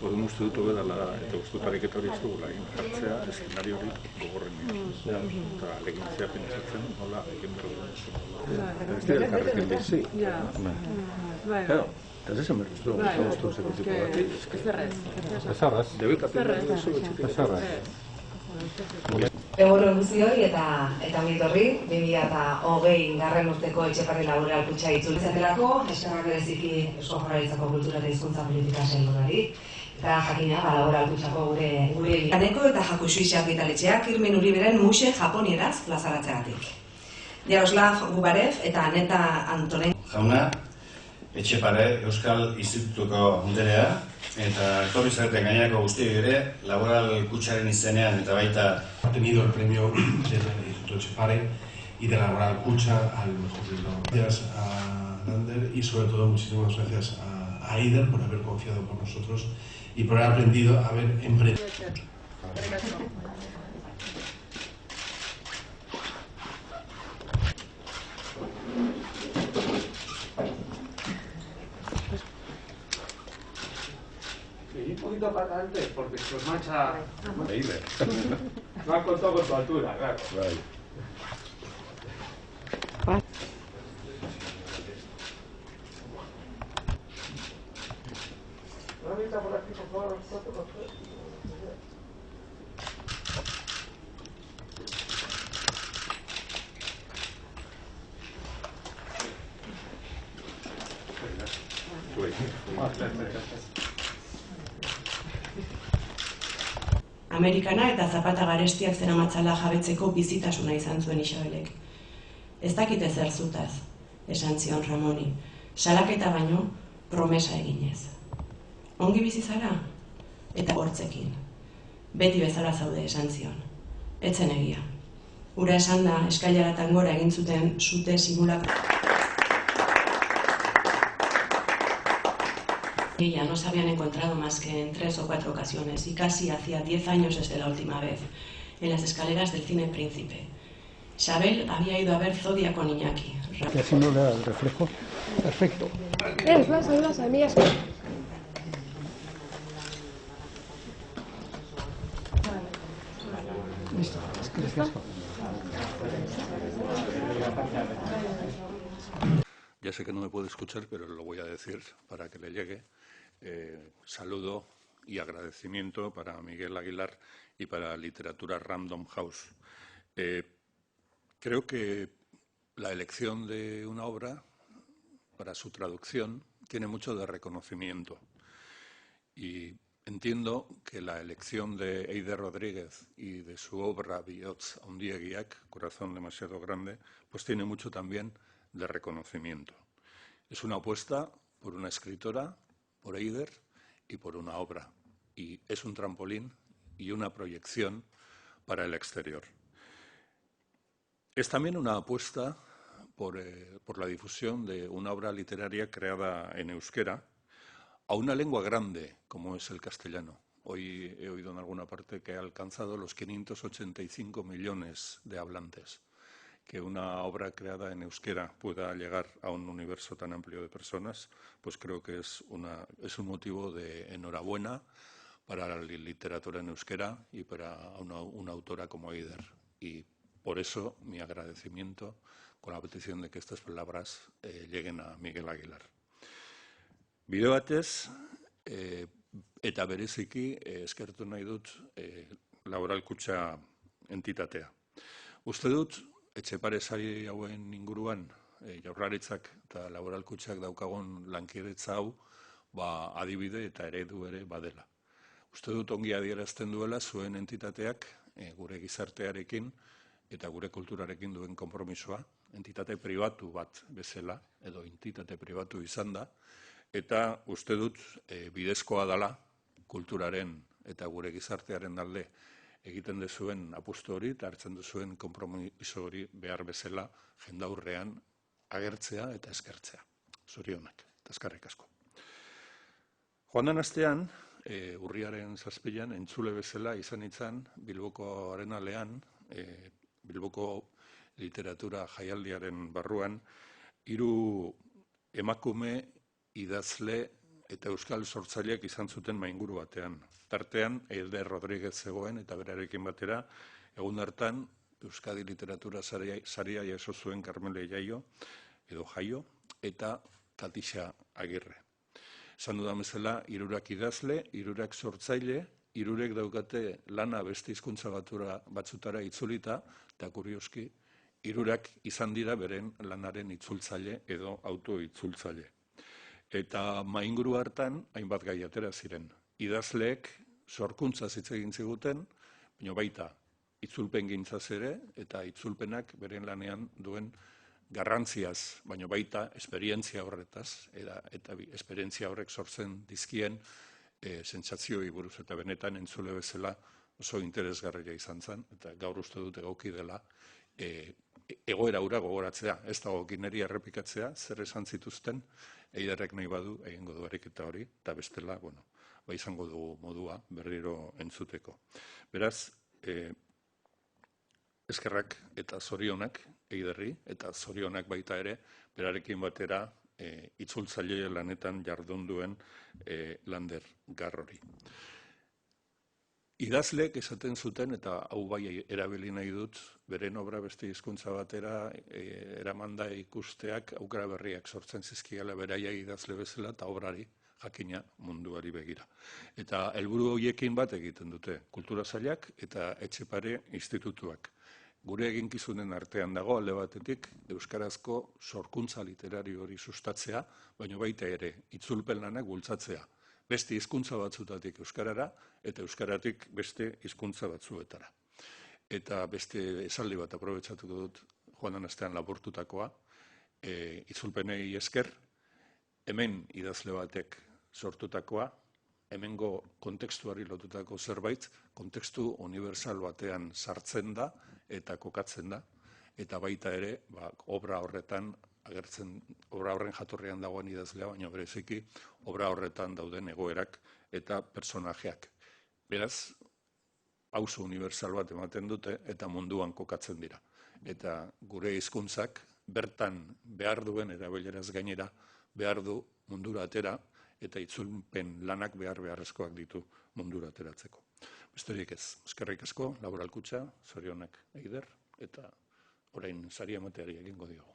Orduan uste dut hobe dela, eta uste dut ariketa hori ez dugula egin jartzea, eskenari hori gogorren eta alegintzea pentsatzen nola egin behar duen. Ez dira elkarrekin bizi. Eta ez esan behar ez dugu, ez dugu zekitiko bati. Ez arraz. Debekatu behar duzu etxetik. Ez arraz. Egunon guztioi eta ongitorri, 2020 garren urteko Etxeparri Laboral Kutxa itzulitzetelako, eskerrak bereziki Eusko Jaurlaritzako Kultura eta Hizkuntza Politika Sailburuari, eta jakina Laboral Kutxako gure Kaneko eta Hakushui argitaletxeak Irmen Uriberen Muse japonieraz plazaratzeagatik. Jaroslav Gubarev eta Aneta Antonen jauna, Etxepare Euskal Institutuko Anderea, eta etorri zareten gainerako guztioi ere, Laboral Kutxaren izenean eta baita... Ha tenido el premio del Instituto Etxepare y de Laboral Kutxa al mejor libro. Gracias a Lander y sobre todo muchísimas gracias a Eider por haber confiado por nosotros y por haber aprendido a haber emprendido. Y un poquito para adelante, porque se os mancha... No has contado con tu altura, claro. Una vista por aquí, por favor, Amerikana eta zapata garestiak zeramatzala jabetzeko bizitasuna izan zuen Isabelek. Ez dakite zer zutaz, esan zion Ramoni, salaketa baino promesa eginez. Ongi bizi zara? Eta hortzekin. Beti bezala zaude esan zion. Etzen egia. Ura esan da, eskailaratan gora egin zuten sute simulak. Ella no se habían encontrado más que en 3 o 4 ocasiones y casi hacía 10 años desde la última vez, en las escaleras del Cine Príncipe. Isabel había ido a ver Zodia con Iñaki. Y así no le da el reflejo. Perfecto. Vas, amigas. Listo. Ya sé que no me puede escuchar, pero lo voy a decir para que le llegue. Saludo y agradecimiento para Miguel Aguilar y para Literatura Random House. Creo que la elección de una obra para su traducción tiene mucho de reconocimiento. Y entiendo que la elección de Eider Rodríguez y de su obra Bihotz handiegiak, Corazón demasiado grande, pues tiene mucho también de reconocimiento. Es una apuesta por una escritora, por Eider y por una obra. Y es un trampolín y una proyección para el exterior. Es también una apuesta por la difusión de una obra literaria creada en euskera a una lengua grande como es el castellano. Hoy he oído en alguna parte que ha alcanzado los 585 millones de hablantes. Que una obra creada en euskera pueda llegar a un universo tan amplio de personas, pues creo que es un motivo de enhorabuena para la literatura en euskera y para una autora como Eider. Y por eso mi agradecimiento con la petición de que estas palabras lleguen a Miguel Aguilar. Bide batez, eta bereziki eskertu nahi dut Laboral Kutxa entitatea. Uste dut, Etxepare sari hauen inguruan, Jaurlaritzak eta Laboral Kutxak daukagun lankidetza hau, adibide eta eredu ere badela. Uste dut ongi adierazten duela zuen entitateak gure gizartearekin eta gure kulturarekin duen konpromisoa, entitate pribatu bat bezala, edo entitate pribatu izan da, eta uste dut bidezkoa dela kulturaren eta gure gizartearen alde egiten duzuen apustu hori eta hartzen duzuen konpromiso hori behar bezala jendaurrean agertzea eta eskertzea. Zorionak, eta eskerrik asko. Joan den astean, urriaren 7an, entzule bezala izan itzan Bilboko Arenalean, Bilboko literatura jaialdiaren barruan, 3 emakume idazle eta euskal sortzaileak izan zuten mainguru batean. Tartean, Eider Rodríguez zegoen eta berarekin batera, egun hartan Euskadi Literatura Saria jaso zuen Karmele Jaio, edo Jaio, eta Katixa Agirre. Esan dudan bezala, hirurak idazle, hirurak sortzaile, hirurek daukate lana beste hizkuntza batzutara itzulita, eta kurioski, hirurak izan dira beren lanaren itzultzaile edo autoitzultzaile. Eta mainguru hartan, hainbat gai atera ziren. Idazleek sorkuntza hitz egin ziguten, baina baita itzulpen gintzaz ere, eta itzulpenak beren lanean duen garrantziaz, baina baita esperientzia horretaz, eta esperientzia horrek sortzen dizkien sentsazioi buruz, eta benetan entzule bezala oso interesgarria izan zen, eta gaur uste dut egoki dela egoera hura gogoratzea, ez dago gineri errepikatzea, zer esan zituzten, Eiderrek nahi badu, egingo du ariketa hori, eta bestela, izango dugu modua berriro entzuteko. Beraz, eskerrak eta zorionak Eiderri, eta zorionak baita ere, berarekin batera itzultzaile lanetan jardun duen Lander Garrori. Idazleek esaten zuten, eta hau bai erabili nahi dut, beren obra beste hizkuntza batera eramanda ikusteak aukera berriak sortzen zizkiela beraia idazle bezala eta obrari jakina munduari begira. Eta helburu horiekin bat egiten dute, kultura sailak eta Etxepare institutuak. Gure eginkizunen artean dago alde batetik euskarazko sorkuntza literario hori sustatzea, baina baita ere itzulpen lanak bultzatzea. Beste hizkuntza batzutatik euskarara eta euskaratik beste hizkuntza batzuetara. Eta beste esaldi bat aprobetxatuko dut joan den astean laburtutakoa, itzulpenei esker, hemen idazle batek sortutakoa, hemengo kontekstuari lotutako zerbait, kontekstu universal batean sartzen da eta kokatzen da, eta baita ere, obra horretan obra horren jatorrian dagoen idazlea, baina bereziki obra horretan dauden egoerak eta personajeak. Beraz, pauso universal bat ematen dute eta munduan kokatzen dira. Eta gure hizkuntzak bertan behar duen erabileraz gainera behar du mundura atera eta itzulpen lanak beharrezkoak ditu mundura ateratzeko. Besterik ez, eskerrik asko, Laboral Kutxa, zorionak Eider, eta orain sari emateari egingo diogu.